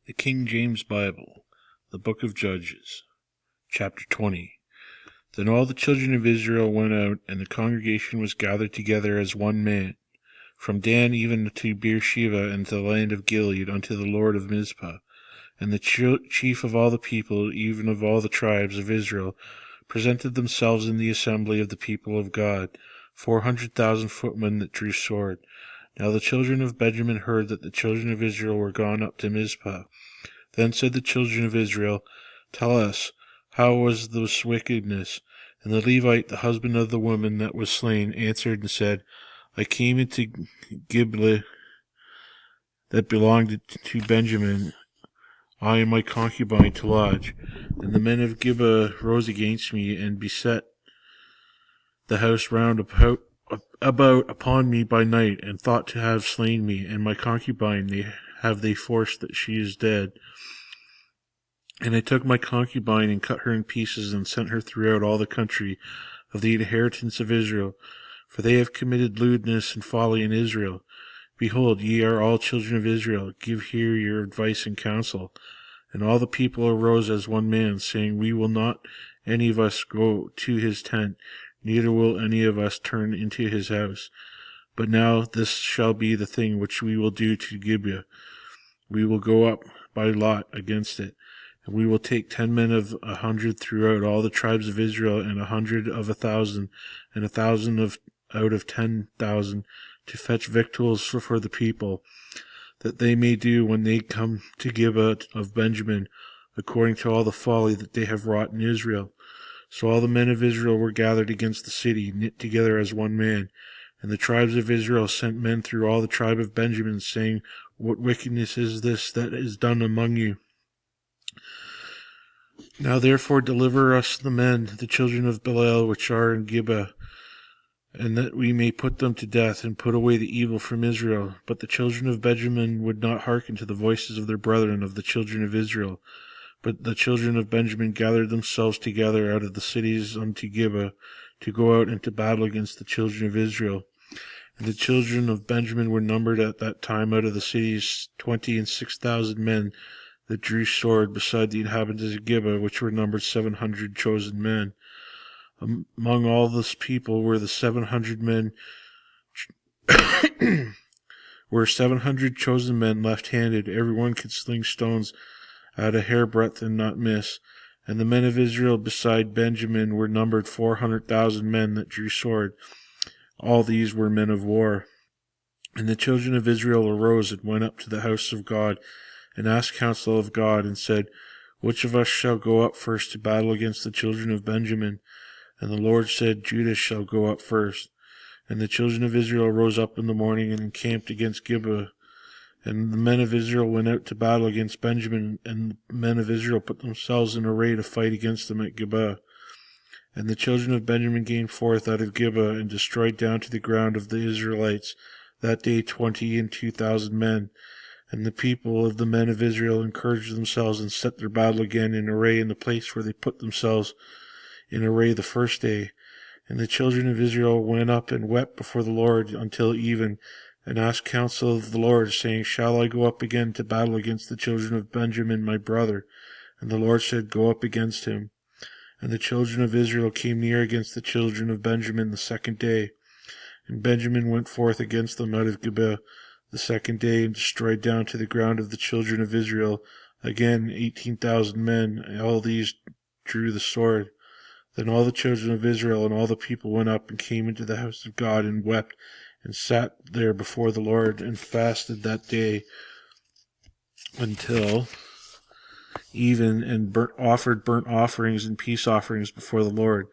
The King James Bible, the Book of Judges, Chapter 20. Then all the children of Israel went out, and the congregation was gathered together as one man, from Dan even to Beersheba and to the land of Gilead, unto the Lord of Mizpah. And the chief of all the people, even of all the tribes of Israel, presented themselves in the assembly of the people of God, 400,000 footmen that drew sword. Now the children of Benjamin heard that the children of Israel were gone up to Mizpah. Then said the children of Israel, Tell us, how was this wickedness? And the Levite, the husband of the woman that was slain, answered and said, I came into Gibeah that belonged to Benjamin, I and my concubine to lodge. And the men of Gibeah rose against me, and beset the house round about upon me by night, and thought to have slain me, and my concubine they forced that she is dead. And I took my concubine, and cut her in pieces, and sent her throughout all the country of the inheritance of Israel, for they have committed lewdness and folly in Israel. Behold, ye are all children of Israel, give here your advice and counsel. And all the people arose as one man, saying, We will not any of us go to his tent, neither will any of us turn into his house. But now this shall be the thing which we will do to Gibeah. We will go up by lot against it, and we will take 10 men of 100 throughout all the tribes of Israel, and 100 of 1,000, and 1,000 out of 10,000, to fetch victuals for the people, that they may do when they come to Gibeah of Benjamin, according to all the folly that they have wrought in Israel. So all the men of Israel were gathered against the city, knit together as one man. And the tribes of Israel sent men through all the tribe of Benjamin, saying, What wickedness is this that is done among you? Now therefore deliver us the men, the children of Belial, which are in Gibeah, and that we may put them to death, and put away the evil from Israel. But the children of Benjamin would not hearken to the voices of their brethren of the children of Israel. But the children of Benjamin gathered themselves together out of the cities unto Gibeah, to go out into battle against the children of Israel. And the children of Benjamin were numbered at that time out of the cities 26,000 men that drew sword, beside the inhabitants of Gibeah, which were numbered 700 chosen men. Among all this people were 700 chosen men left-handed. Every one could sling stones at a hairbreadth and not miss. And the men of Israel beside Benjamin were numbered 400,000 men that drew sword. All these were men of war. And the children of Israel arose and went up to the house of God, and asked counsel of God, and said, Which of us shall go up first to battle against the children of Benjamin? And the Lord said, Judah shall go up first. And the children of Israel rose up in the morning, and encamped against Gibeah. And the men of Israel went out to battle against Benjamin, and the men of Israel put themselves in array to fight against them at Gibeah. And the children of Benjamin came forth out of Gibeah, and destroyed down to the ground of the Israelites that day 22,000 men. And the people of the men of Israel encouraged themselves, and set their battle again in array in the place where they put themselves in array the first day. And the children of Israel went up and wept before the Lord until even, and asked counsel of the Lord, saying, Shall I go up again to battle against the children of Benjamin my brother? And the Lord said, Go up against him. And the children of Israel came near against the children of Benjamin the second day. And Benjamin went forth against them out of Gibeah the second day, and destroyed down to the ground of the children of Israel again 18,000 men, and all these drew the sword. Then all the children of Israel and all the people went up and came into the house of God, and wept, and sat there before the Lord, and fasted that day until even, and offered burnt offerings and peace offerings before the Lord.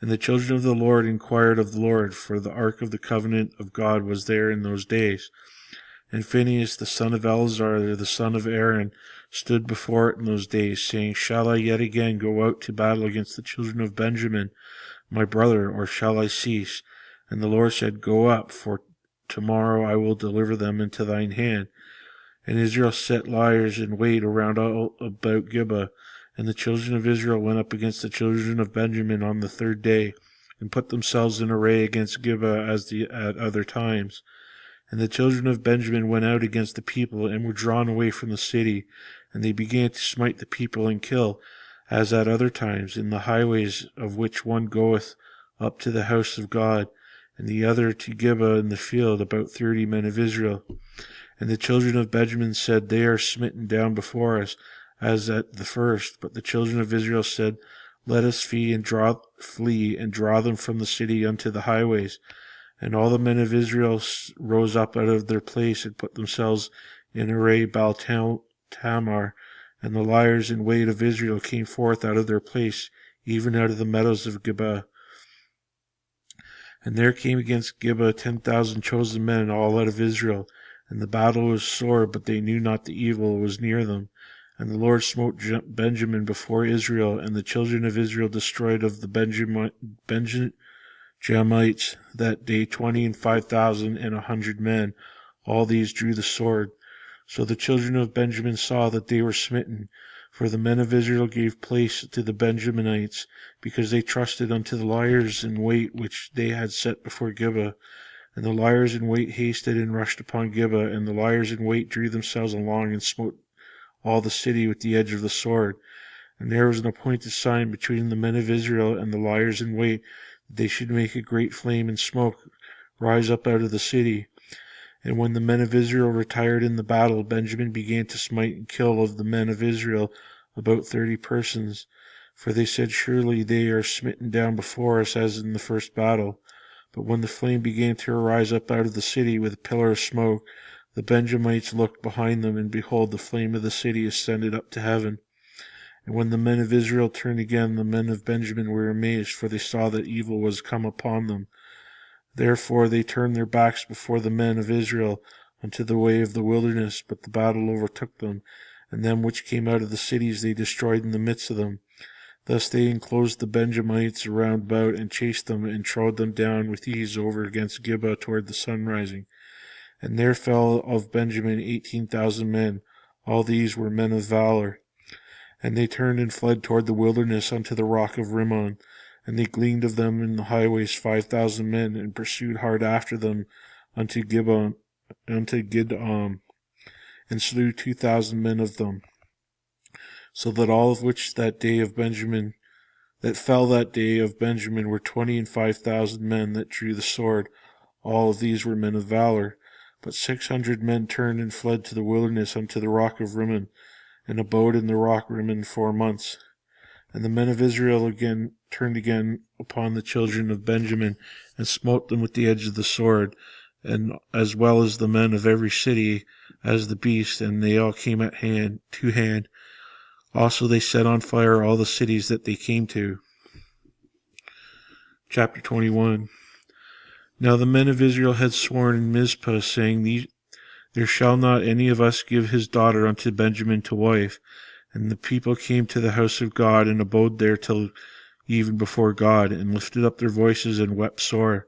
And the children of the Lord inquired of the Lord, for the ark of the covenant of God was there in those days. And Phinehas the son of Eleazar, the son of Aaron, stood before it in those days, saying, Shall I yet again go out to battle against the children of Benjamin, my brother, or shall I cease? And the Lord said, Go up, for tomorrow I will deliver them into thine hand. And Israel set liers in wait around about Gibeah. And the children of Israel went up against the children of Benjamin on the third day, and put themselves in array against Gibeah as at other times. And the children of Benjamin went out against the people, and were drawn away from the city. And they began to smite the people and kill, as at other times, in the highways, of which one goeth up to the house of God, and the other to Gibeah in the field, about 30 men of Israel. And the children of Benjamin said, They are smitten down before us, as at the first. But the children of Israel said, Let us flee and draw them from the city unto the highways. And all the men of Israel rose up out of their place, and put themselves in array Baal Tamar. And the liers in wait of Israel came forth out of their place, even out of the meadows of Gibeah. And there came against Gibeah 10,000 chosen men, all out of Israel. And the battle was sore, but they knew not the evil was near them. And the Lord smote Benjamin before Israel, and the children of Israel destroyed of the Benjamites that day 25,100 men. All these drew the sword. So the children of Benjamin saw that they were smitten, for the men of Israel gave place to the Benjaminites, because they trusted unto the liers in wait which they had set before Gibeah. And the liers in wait hasted and rushed upon Gibeah, and the liers in wait drew themselves along and smote all the city with the edge of the sword. And there was an appointed sign between the men of Israel and the liers in wait, that they should make a great flame and smoke rise up out of the city. And when the men of Israel retired in the battle, Benjamin began to smite and kill of the men of Israel about 30 persons. For they said, Surely they are smitten down before us as in the first battle. But when the flame began to arise up out of the city with a pillar of smoke, the Benjamites looked behind them, and behold, the flame of the city ascended up to heaven. And when the men of Israel turned again, the men of Benjamin were amazed, for they saw that evil was come upon them. Therefore they turned their backs before the men of Israel unto the way of the wilderness, but the battle overtook them, and them which came out of the cities they destroyed in the midst of them. Thus they enclosed the Benjamites round about, and chased them, and trode them down with ease over against Gibeah toward the sun rising. And there fell of Benjamin 18,000 men. All these were men of valor. And they turned and fled toward the wilderness unto the rock of Rimmon. And they gleaned of them in the highways 5,000 men, and pursued hard after them unto Gidom, and slew 2,000 men of them. So that all of which that fell that day of Benjamin were 25,000 men that drew the sword. All of these were men of valor. But 600 men turned and fled to the wilderness unto the rock of Rimmon, and abode in the rock Rimmon 4 months. And the men of Israel turned again upon the children of Benjamin, and smote them with the edge of the sword, and as well as the men of every city as the beast, and they all came at hand to hand. Also they set on fire all the cities that they came to. Chapter 21. Now the men of Israel had sworn in Mizpah, saying, There shall not any of us give his daughter unto Benjamin to wife. And the people came to the house of God, and abode there till even before God, and lifted up their voices, and wept sore,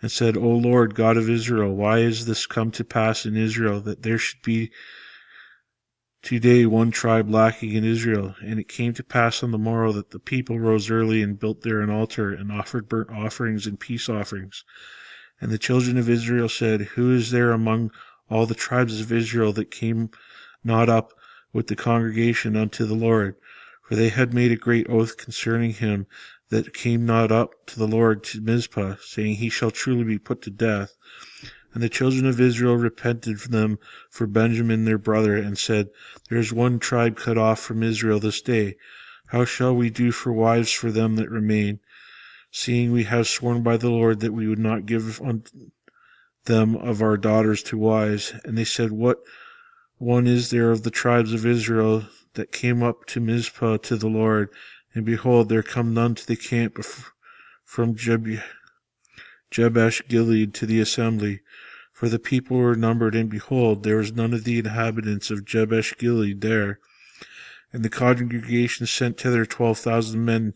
and said, O Lord, God of Israel, why is this come to pass in Israel, that there should be today one tribe lacking in Israel? And it came to pass on the morrow that the people rose early, and built there an altar, and offered burnt offerings and peace offerings. And the children of Israel said, Who is there among all the tribes of Israel that came not up with the congregation unto the Lord? For they had made a great oath concerning him that came not up to the Lord to Mizpah, saying, He shall truly be put to death. And the children of Israel repented them for Benjamin their brother, and said, There is one tribe cut off from Israel this day. How shall we do for wives for them that remain, seeing we have sworn by the Lord that we would not give them of our daughters to wives? And they said, What one is there of the tribes of Israel that came up to Mizpah to the Lord? And behold, there come none to the camp from Jabesh Gilead to the assembly. For the people were numbered, and behold, there was none of the inhabitants of Jabesh Gilead there. And the congregation sent thither 12,000 men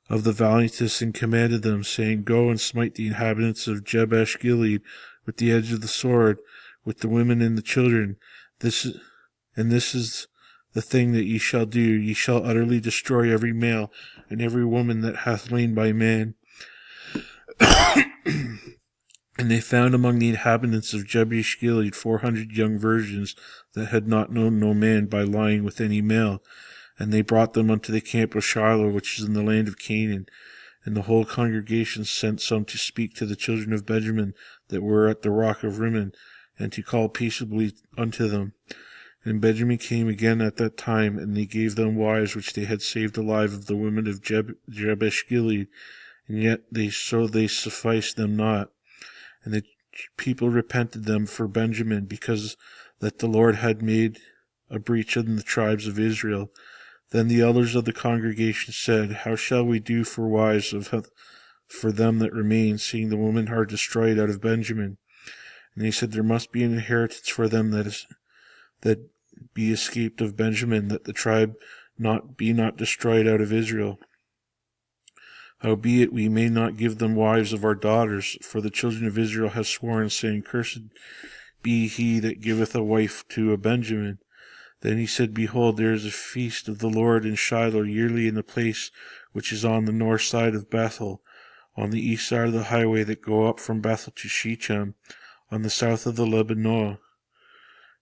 of the valiantest, and commanded them, saying, Go and smite the inhabitants of Jabesh Gilead with the edge of the sword, with the women and the children. This is the thing that ye shall do. Ye shall utterly destroy every male and every woman that hath lain by man. And they found among the inhabitants of Jabesh Gilead 400 young virgins that had not known no man by lying with any male. And they brought them unto the camp of Shiloh, which is in the land of Canaan. And the whole congregation sent some to speak to the children of Benjamin that were at the rock of Rimmon, and to call peaceably unto them. And Benjamin came again at that time, and they gave them wives which they had saved alive of the women of Jabesh Gilead, and yet they sufficed them not. And the people repented them for Benjamin, because that the Lord had made a breach in the tribes of Israel. Then the elders of the congregation said, How shall we do for wives for them that remain, seeing the women are destroyed out of Benjamin? And they said, There must be an inheritance for them that be escaped of Benjamin, that the tribe be not destroyed out of Israel. Howbeit we may not give them wives of our daughters, for the children of Israel have sworn, saying, Cursed be he that giveth a wife to a Benjamin. Then he said, Behold, there is a feast of the Lord in Shiloh yearly in the place which is on the north side of Bethel, on the east side of the highway that go up from Bethel to Shechem, on the south of the Lebanon.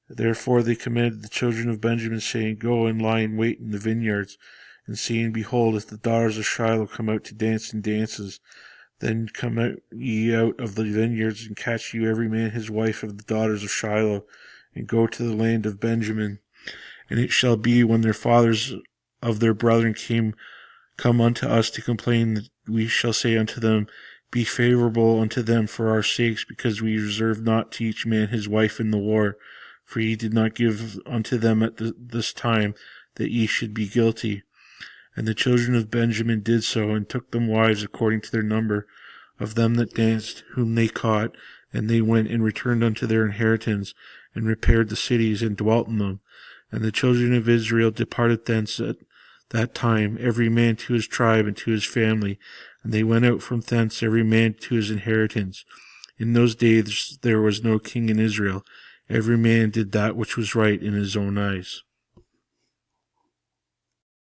Therefore they commanded the children of Benjamin, saying, Go and lie in wait in the vineyards, and see, and behold, if the daughters of Shiloh come out to dance in dances, then come out ye out of the vineyards, and catch you every man his wife of the daughters of Shiloh, and go to the land of Benjamin. And it shall be, when their fathers of their brethren come unto us to complain, that we shall say unto them, Be favorable unto them for our sakes, because we reserve not to each man his wife in the war. For ye did not give unto them at this time, that ye should be guilty. And the children of Benjamin did so, and took them wives according to their number, of them that danced, whom they caught. And they went and returned unto their inheritance, and repaired the cities, and dwelt in them. And the children of Israel departed thence at that time, every man to his tribe and to his family. And they went out from thence, every man to his inheritance. In those days there was no king in Israel. Every man did that which was right in his own eyes.